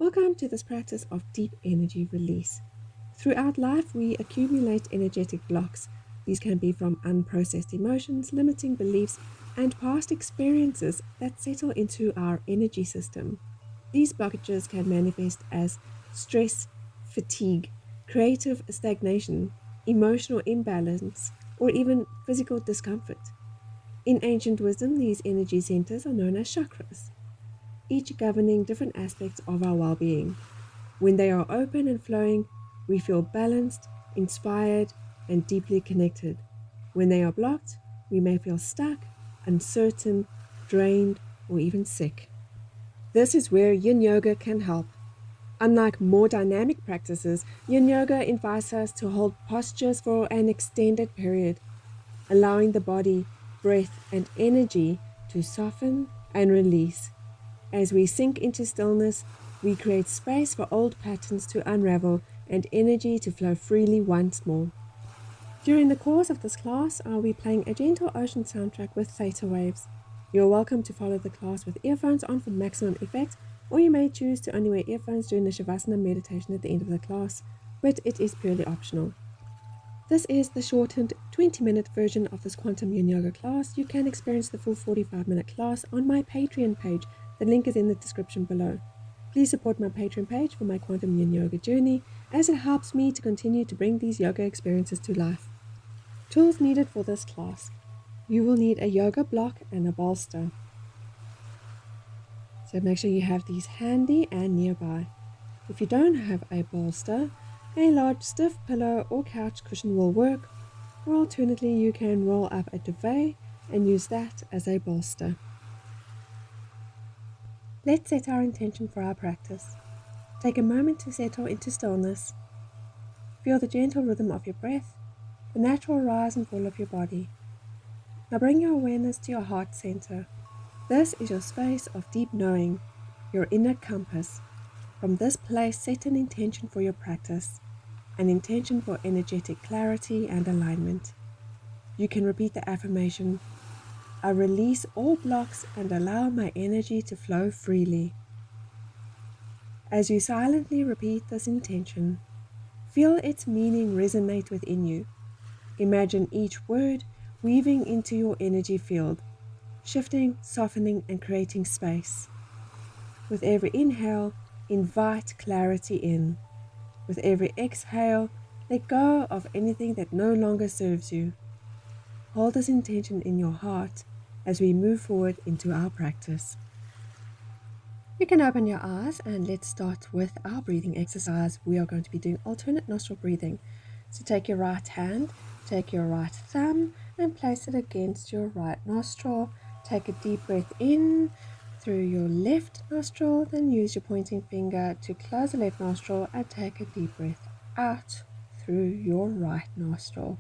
Welcome to this practice of deep energy release. Throughout life, we accumulate energetic blocks. These can be from unprocessed emotions, limiting beliefs, and past experiences that settle into our energy system. These blockages can manifest as stress, fatigue, creative stagnation, emotional imbalance, or even physical discomfort. In ancient wisdom, these energy centers are known as chakras, each governing different aspects of our well-being. When they are open and flowing, we feel balanced, inspired, and deeply connected. When they are blocked, we may feel stuck, uncertain, drained, or even sick. This is where Yin Yoga can help. Unlike more dynamic practices, Yin Yoga invites us to hold postures for an extended period, allowing the body, breath, and energy to soften and release. As we sink into stillness, we create space for old patterns to unravel and energy to flow freely once more. During the course of this class, I'll be playing a gentle ocean soundtrack with theta waves. You're welcome to follow the class with earphones on for maximum effect, or you may choose to only wear earphones during the Savasana meditation at the end of the class, but it is purely optional. This is the shortened 20-minute version of this Quantum Yin Yoga class. You can experience the full 45-minute class on my Patreon page. The link is in the description below. Please support my Patreon page for my Quantum Yin Yoga journey, as it helps me to continue to bring these yoga experiences to life. Tools needed for this class. You will need a yoga block and a bolster. So make sure you have these handy and nearby. If you don't have a bolster, a large stiff pillow or couch cushion will work, or alternately you can roll up a duvet and use that as a bolster. Let's set our intention for our practice. Take a moment to settle into stillness. Feel the gentle rhythm of your breath, the natural rise and fall of your body. Now bring your awareness to your heart center. This is your space of deep knowing, your inner compass. From this place, set an intention for your practice, an intention for energetic clarity and alignment. You can repeat the affirmation, I release all blocks and allow my energy to flow freely. As you silently repeat this intention, feel its meaning resonate within you. Imagine each word weaving into your energy field, shifting, softening, and creating space. With every inhale, invite clarity in. With every exhale, let go of anything that no longer serves you. Hold this intention in your heart as we move forward into our practice. You can open your eyes and let's start with our breathing exercise. We are going to be doing alternate nostril breathing. So take your right hand, take your right thumb and place it against your right nostril. Take a deep breath in through your left nostril, then use your pointing finger to close the left nostril and take a deep breath out through your right nostril.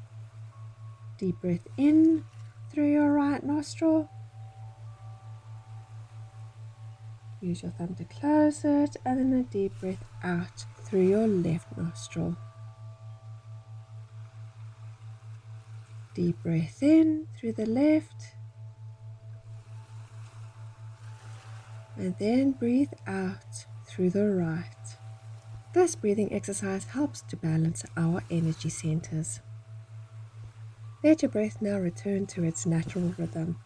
Deep breath in through your right nostril. Use your thumb to close it, and then a deep breath out through your left nostril. Deep breath in through the left, and then breathe out through the right. This breathing exercise helps to balance our energy centers. Let your breath now return to its natural rhythm.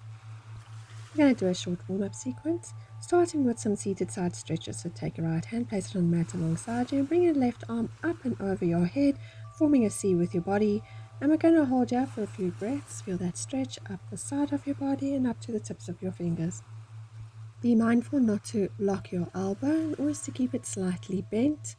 We're going to do a short warm-up sequence, starting with some seated side stretches. So take your right hand, place it on the mat alongside you, and bring your left arm up and over your head, forming a C with your body. And we're going to hold here for a few breaths. Feel that stretch up the side of your body and up to the tips of your fingers. Be mindful not to lock your elbow and always to keep it slightly bent.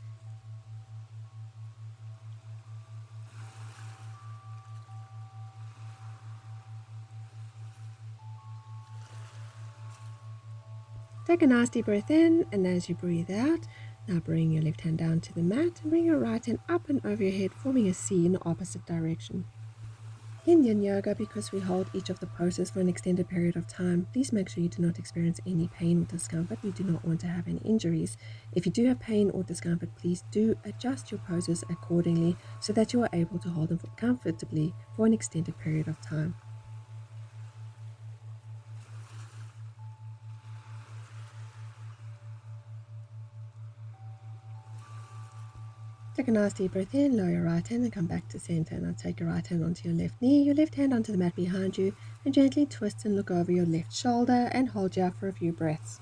Take a nice deep breath in, and as you breathe out, now bring your left hand down to the mat and bring your right hand up and over your head, forming a C in the opposite direction. In Yin Yoga, because we hold each of the poses for an extended period of time, please make sure you do not experience any pain or discomfort. We do not want to have any injuries. If you do have pain or discomfort, please do adjust your poses accordingly so that you are able to hold them comfortably for an extended period of time. Take a nice deep breath in, lower your right hand and come back to center. Now take your right hand onto your left knee, your left hand onto the mat behind you, and gently twist and look over your left shoulder and hold here for a few breaths.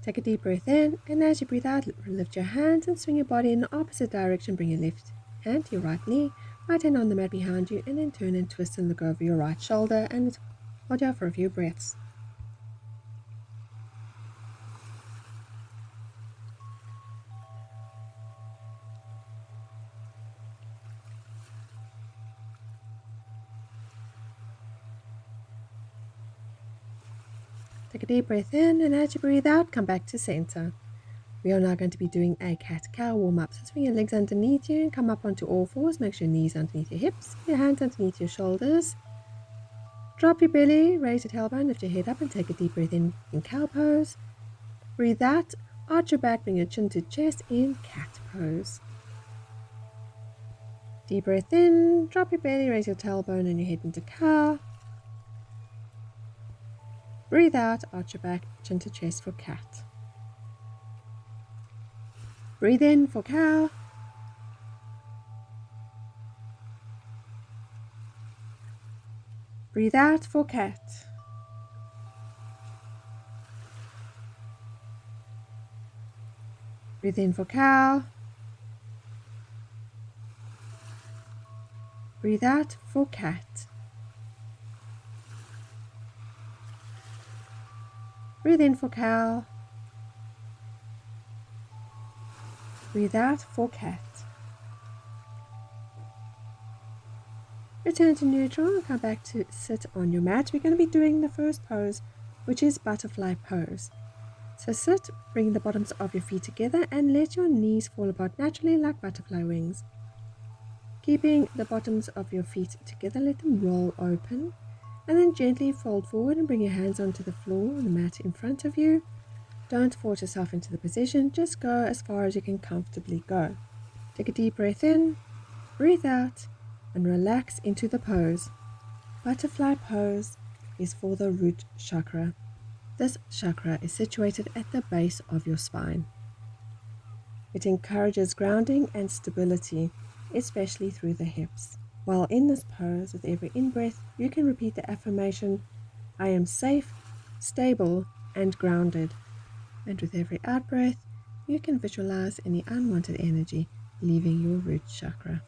Take a deep breath in, and as you breathe out, lift your hands and swing your body in the opposite direction. Bring your left hand to your right knee, right hand on the mat behind you, and then turn and twist and look over your right shoulder and hold here for a few breaths. Take a deep breath in, and as you breathe out, come back to center. We are now going to be doing a cat-cow warm-up. So swing your legs underneath you and come up onto all fours. Make sure your knees underneath your hips, your hands underneath your shoulders. Drop your belly, raise your tailbone, lift your head up and take a deep breath in cow pose. Breathe out, arch your back, bring your chin to chest in cat pose. Deep breath in, drop your belly, raise your tailbone and your head into cow. Breathe out, arch your back, chin to chest for cat. Breathe in for cow. Breathe out for cat. Breathe in for cow. Breathe out for cat. Breathe in for cow. Breathe out for cat. Return to neutral and come back to sit on your mat. We're going to be doing the first pose, which is butterfly pose. So sit, bring the bottoms of your feet together and let your knees fall apart naturally like butterfly wings. Keeping the bottoms of your feet together, let them roll open. And then gently fold forward and bring your hands onto the floor on the mat in front of you. Don't force yourself into the position, just go as far as you can comfortably go. Take a deep breath in, breathe out, and relax into the pose. Butterfly pose is for the root chakra. This chakra is situated at the base of your spine. It encourages grounding and stability, especially through the hips. While in this pose, with every in-breath, you can repeat the affirmation, I am safe, stable, and grounded. And with every out-breath, you can visualize any unwanted energy leaving your root chakra.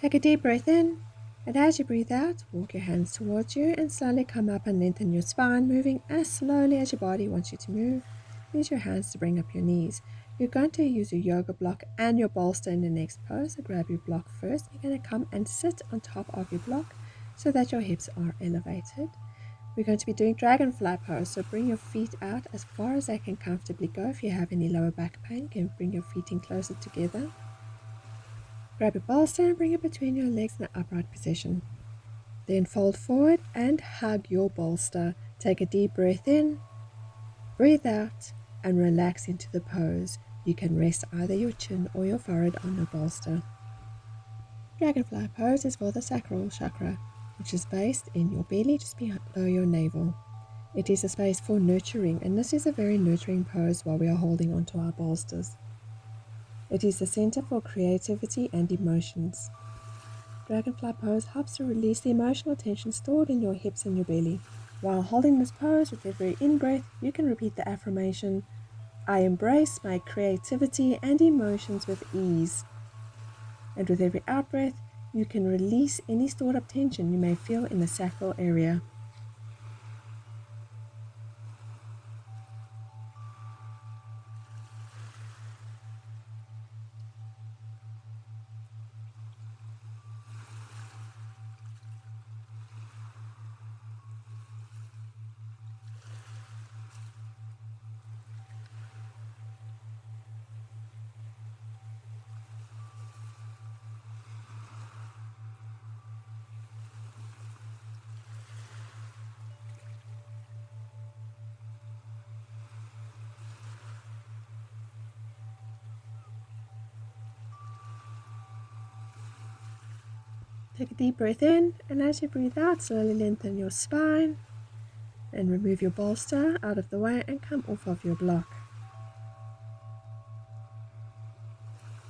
Take a deep breath in, and as you breathe out, walk your hands towards you and slowly come up and lengthen your spine, moving as slowly as your body wants you to move. Use your hands to bring up your knees. You're going to use your yoga block and your bolster in the next pose. So grab your block first. You're going to come and sit on top of your block so that your hips are elevated. We're going to be doing dragonfly pose, so bring your feet out as far as they can comfortably go. If you have any lower back pain, you can bring your feet in closer together. Grab your bolster and bring it between your legs in an upright position. Then fold forward and hug your bolster. Take a deep breath in, breathe out, and relax into the pose. You can rest either your chin or your forehead on the bolster. Dragonfly pose is for the sacral chakra, which is based in your belly just below your navel. It is a space for nurturing, and this is a very nurturing pose while we are holding onto our bolsters. It is the center for creativity and emotions. Dragonfly pose helps to release the emotional tension stored in your hips and your belly. While holding this pose, with every in-breath, you can repeat the affirmation, I embrace my creativity and emotions with ease. And with every out-breath, you can release any stored up tension you may feel in the sacral area. Take a deep breath in, and as you breathe out, slowly lengthen your spine and remove your bolster out of the way and come off of your block.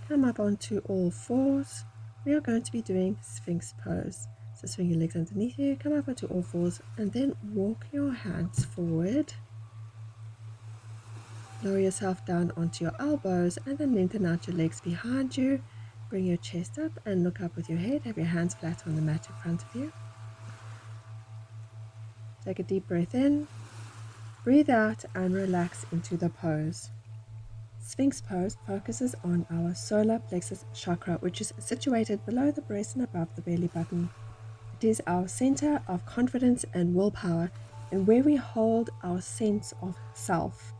Come up onto all fours. We are going to be doing Sphinx pose. So swing your legs underneath you, come up onto all fours, and then walk your hands forward. Lower yourself down onto your elbows and then lengthen out your legs behind you. Bring your chest up and look up with your head. Have your hands flat on the mat in front of you. Take a deep breath in, breathe out, and relax into the pose. Sphinx pose focuses on our solar plexus chakra, which is situated below the breast and above the belly button. It is our center of confidence and willpower, and where we hold our sense of self.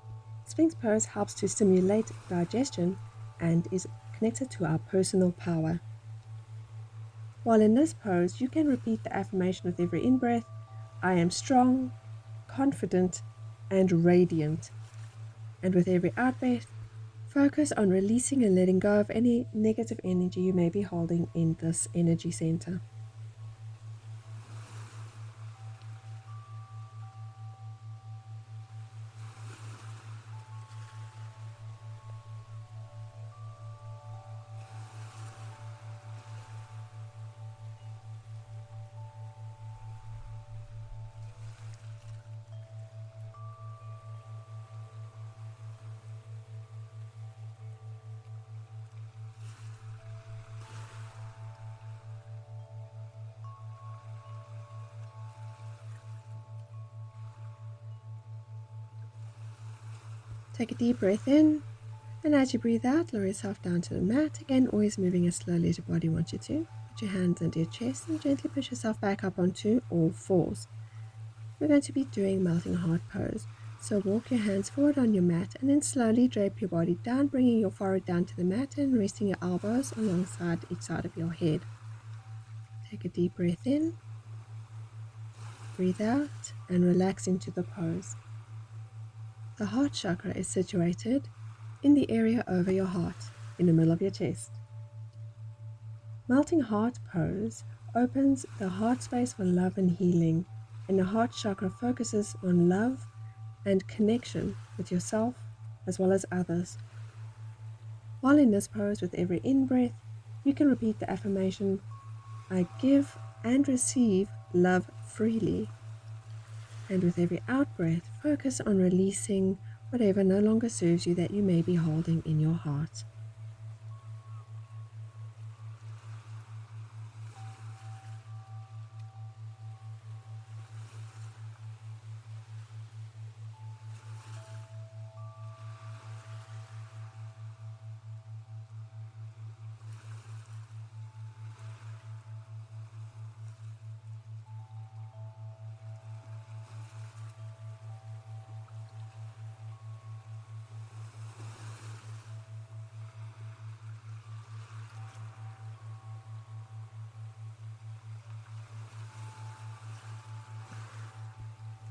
Sphinx pose helps to stimulate digestion and is connected to our personal power. While in this pose, you can repeat the affirmation with every in-breath: I am strong, confident, and radiant. And with every out-breath, focus on releasing and letting go of any negative energy you may be holding in this energy center. Take a deep breath in, and as you breathe out, lower yourself down to the mat. Again, always moving as slowly as your body wants you to. Put your hands under your chest and gently push yourself back up onto all fours. We're going to be doing melting heart pose. So walk your hands forward on your mat and then slowly drape your body down, bringing your forehead down to the mat and resting your elbows alongside each side of your head. Take a deep breath in, breathe out, and relax into the pose. The heart chakra is situated in the area over your heart, in the middle of your chest. Melting heart pose opens the heart space for love and healing, and the heart chakra focuses on love and connection with yourself as well as others. While in this pose, with every in-breath, you can repeat the affirmation: I give and receive love freely. And with every out-breath, focus on releasing whatever no longer serves you that you may be holding in your heart.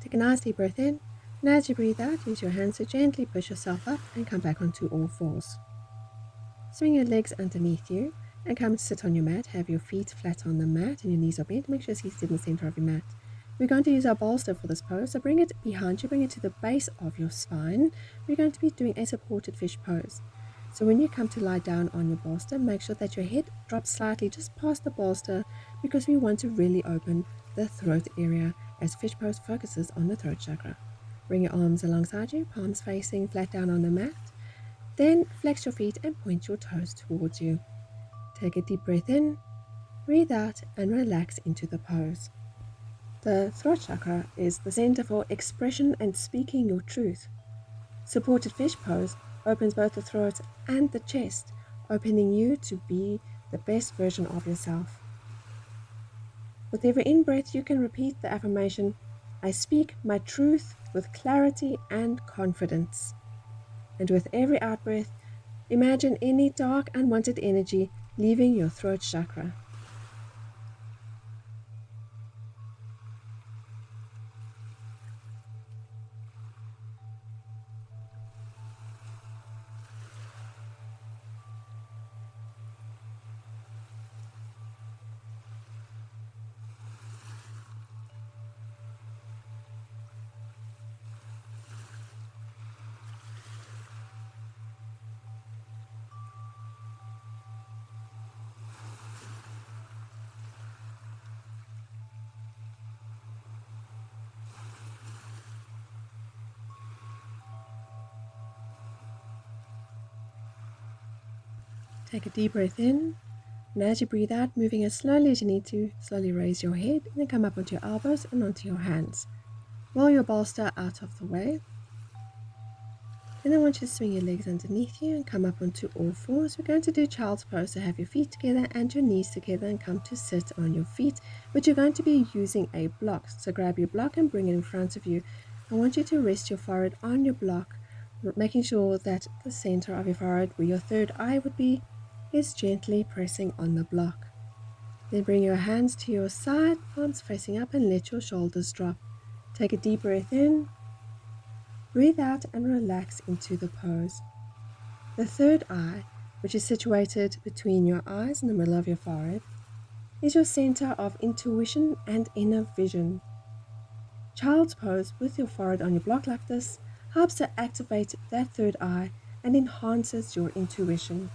Take a nice deep breath in, and as you breathe out, use your hands to gently push yourself up and come back onto all fours. Swing your legs underneath you and come sit on your mat. Have your feet flat on the mat and your knees are bent. Make sure your seat's in the center of your mat. We're going to use our bolster for this pose, so bring it behind you, bring it to the base of your spine. We're going to be doing a supported fish pose. So when you come to lie down on your bolster, make sure that your head drops slightly just past the bolster, because we want to really open the throat area, as fish pose focuses on the throat chakra. Bring your arms alongside you, palms facing flat down on the mat. Then flex your feet and point your toes towards you. Take a deep breath in, breathe out, and relax into the pose. The throat chakra is the center for expression and speaking your truth. Supported fish pose opens both the throat and the chest, opening you to be the best version of yourself. With every in-breath, you can repeat the affirmation, I speak my truth with clarity and confidence. And with every out-breath, imagine any dark, unwanted energy leaving your throat chakra. Take a deep breath in, and as you breathe out, moving as slowly as you need to, slowly raise your head and then come up onto your elbows and onto your hands. Roll your bolster out of the way. Then I want you to swing your legs underneath you and come up onto all fours. We're going to do child's pose, so have your feet together and your knees together and come to sit on your feet, but you're going to be using a block. So grab your block and bring it in front of you. I want you to rest your forehead on your block, making sure that the center of your forehead, where your third eye would be, is gently pressing on the block. Then bring your hands to your side, palms facing up, and let your shoulders drop. Take a deep breath in, breathe out, and relax into the pose. The third eye, which is situated between your eyes in the middle of your forehead, is your center of intuition and inner vision. Child's pose with your forehead on your block like this helps to activate that third eye and enhances your intuition.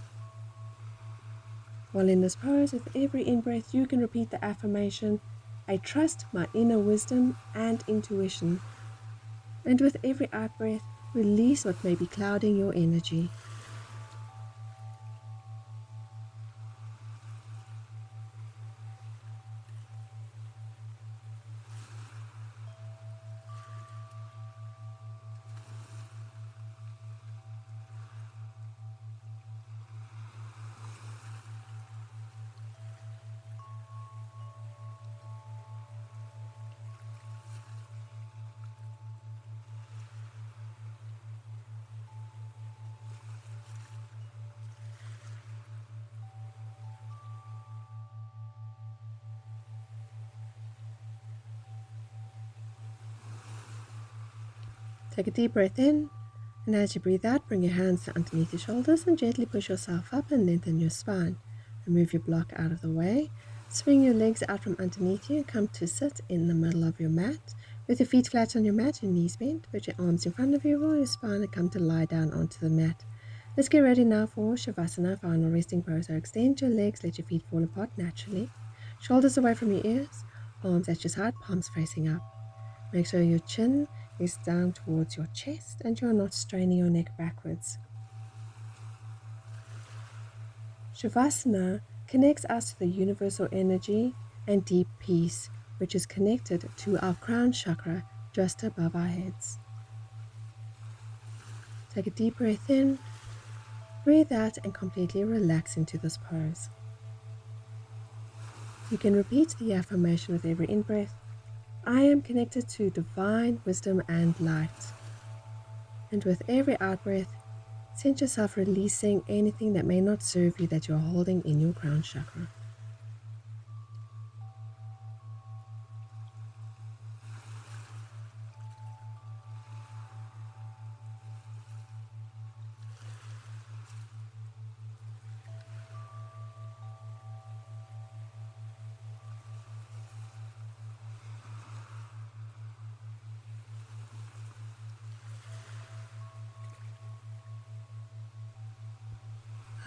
While in this pose, with every in-breath, you can repeat the affirmation, I trust my inner wisdom and intuition. And with every out-breath, release what may be clouding your energy. Take a deep breath in, and as you breathe out, bring your hands to underneath your shoulders and gently push yourself up and lengthen your spine. Remove your block out of the way. Swing your legs out from underneath you and come to sit in the middle of your mat. With your feet flat on your mat, your knees bent, put your arms in front of you, roll your spine and come to lie down onto the mat. Let's get ready now for Savasana, final resting pose. So extend your legs, let your feet fall apart naturally. Shoulders away from your ears, arms at your side, palms facing up. Make sure your chin is down towards your chest and you're not straining your neck backwards. Savasana connects us to the universal energy and deep peace, which is connected to our crown chakra just above our heads. Take a deep breath in, breathe out, and completely relax into this pose. You can repeat the affirmation with every in-breath. I am connected to divine wisdom and light. And with every out-breath, sense yourself releasing anything that may not serve you that you're holding in your crown chakra.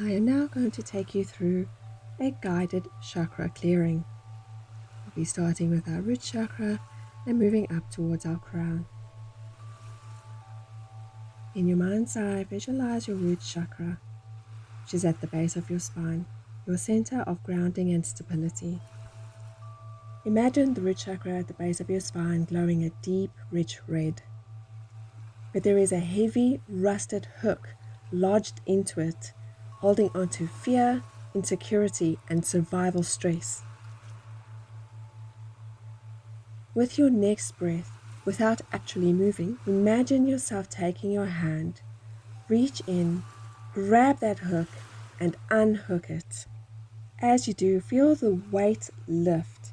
I am now going to take you through a guided chakra clearing. We'll be starting with our root chakra and moving up towards our crown. In your mind's eye, visualize your root chakra, which is at the base of your spine, your center of grounding and stability. Imagine the root chakra at the base of your spine glowing a deep, rich red. But there is a heavy, rusted hook lodged into it, holding onto fear, insecurity, and survival stress. With your next breath, without actually moving, imagine yourself taking your hand, reach in, grab that hook, and unhook it. As you do, feel the weight lift.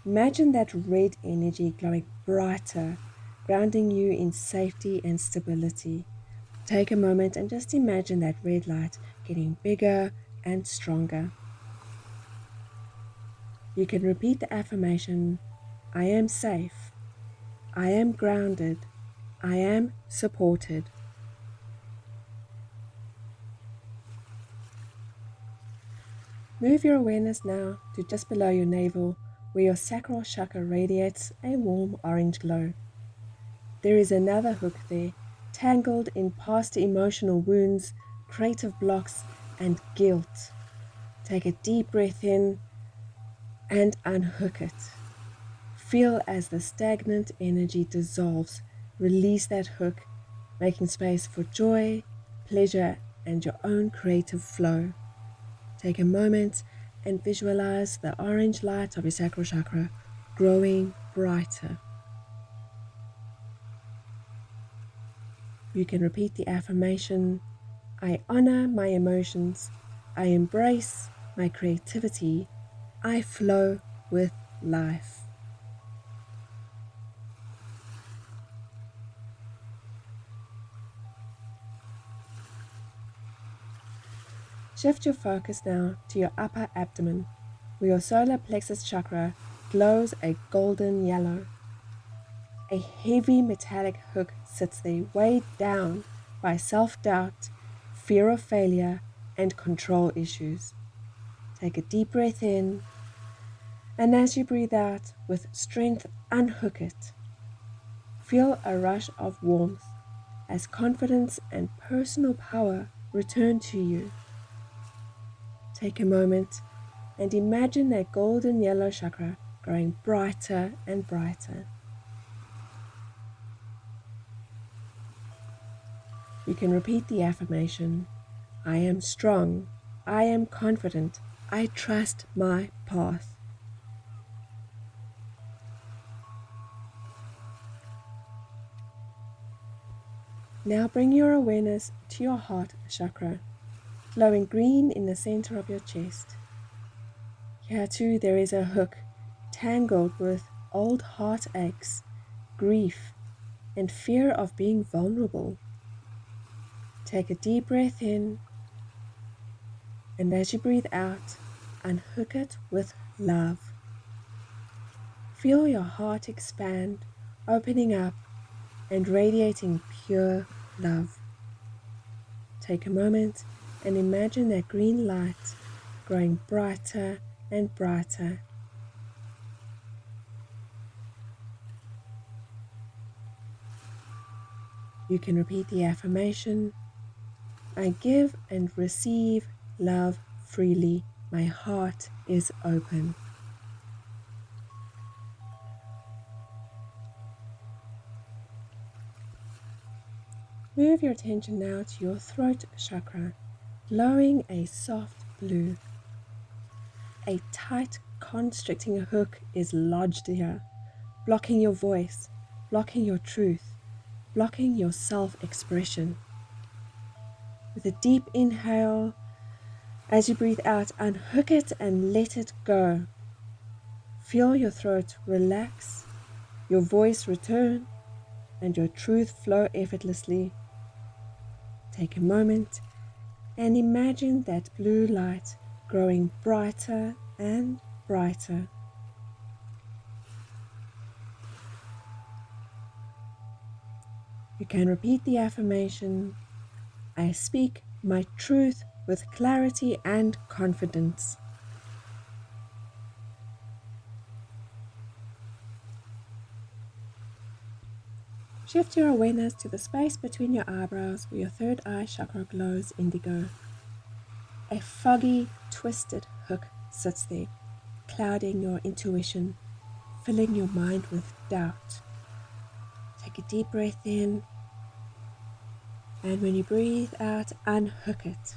Imagine that red energy glowing brighter, grounding you in safety and stability. Take a moment and just imagine that red light getting bigger and stronger. You can repeat the affirmation, I am safe, I am grounded, I am supported. Move your awareness now to just below your navel, where your sacral chakra radiates a warm orange glow. There is another hook there, tangled in past emotional wounds, creative blocks, and guilt. Take a deep breath in and unhook it. Feel as the stagnant energy dissolves. Release that hook, making space for joy, pleasure, and your own creative flow. Take a moment and visualize the orange light of your sacral chakra growing brighter. You can repeat the affirmation, I honor my emotions, I embrace my creativity, I flow with life. Shift your focus now to your upper abdomen, where your solar plexus chakra glows a golden yellow. A heavy metallic hook sits there, weighed down by self-doubt, fear of failure, and control issues. Take a deep breath in, and as you breathe out, with strength, unhook it. Feel a rush of warmth as confidence and personal power return to you. Take a moment and imagine that golden yellow chakra growing brighter and brighter. You can repeat the affirmation, I am strong, I am confident, I trust my path. Now bring your awareness to your heart chakra, glowing green in the center of your chest. Here too there is a hook tangled with old heartaches, grief, and fear of being vulnerable. Take a deep breath in, and as you breathe out, unhook it with love. Feel your heart expand, opening up and radiating pure love. Take a moment and imagine that green light growing brighter and brighter. You can repeat the affirmation, I give and receive love freely. My heart is open. Move your attention now to your throat chakra, glowing a soft blue. A tight, constricting hook is lodged here, blocking your voice, blocking your truth, blocking your self-expression. With a deep inhale, as you breathe out, unhook it and let it go. Feel your throat relax, your voice return, and your truth flow effortlessly. Take a moment and imagine that blue light growing brighter and brighter. You can repeat the affirmation, I speak my truth with clarity and confidence. Shift your awareness to the space between your eyebrows where your third eye chakra glows indigo. A foggy, twisted hook sits there, clouding your intuition, filling your mind with doubt. Take a deep breath in, and when you breathe out, unhook it.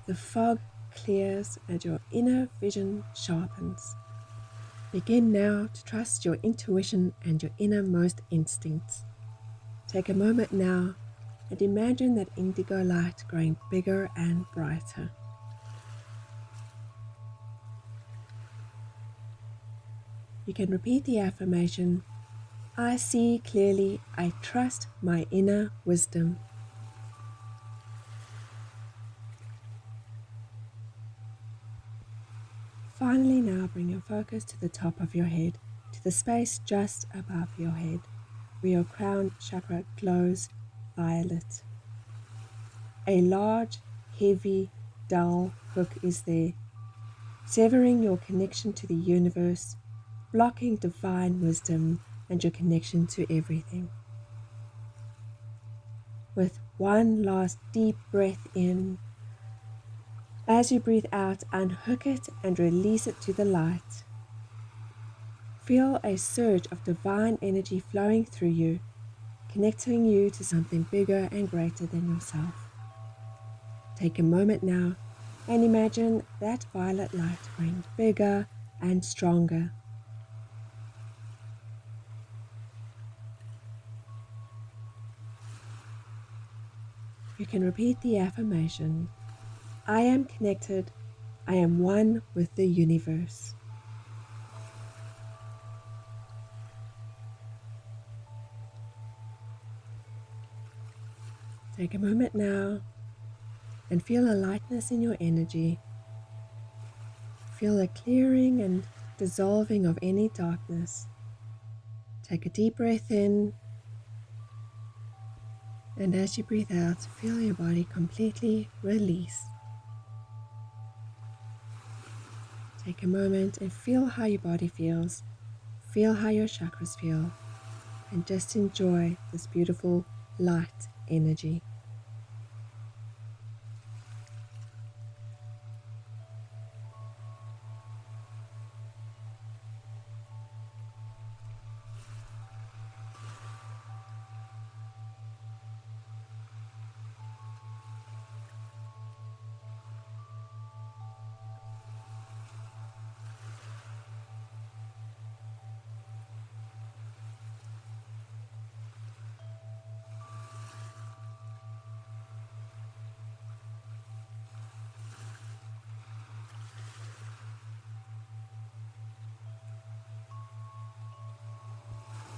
The fog clears and your inner vision sharpens. Begin now to trust your intuition and your innermost instincts. Take a moment now and imagine that indigo light growing bigger and brighter. You can repeat the affirmation, I see clearly, I trust my inner wisdom. Finally, now bring your focus to the top of your head, to the space just above your head, where your crown chakra glows violet. A large, heavy, dull hook is there, severing your connection to the universe, blocking divine wisdom and your connection to everything. With one last deep breath in, as you breathe out, unhook it and release it to the light. Feel a surge of divine energy flowing through you, connecting you to something bigger and greater than yourself. Take a moment now and imagine that violet light growing bigger and stronger. You can repeat the affirmation, I am connected, I am one with the universe. Take a moment now and feel a lightness in your energy. Feel a clearing and dissolving of any darkness. Take a deep breath in, and as you breathe out, feel your body completely release. Take a moment and feel how your body feels. Feel how your chakras feel, and just enjoy this beautiful light energy.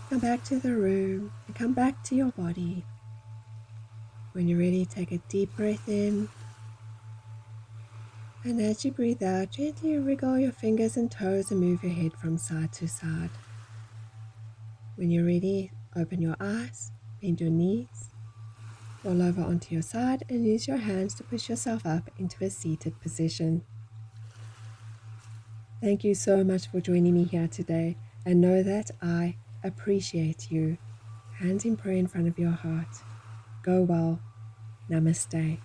Come back to the room and come back to your body. When you're ready, take a deep breath in. And as you breathe out, gently wriggle your fingers and toes and move your head from side to side. When you're ready, open your eyes, bend your knees, roll over onto your side and use your hands to push yourself up into a seated position. Thank you so much for joining me here today, and know that I appreciate you. Hands in prayer in front of your heart. Go well. Namaste.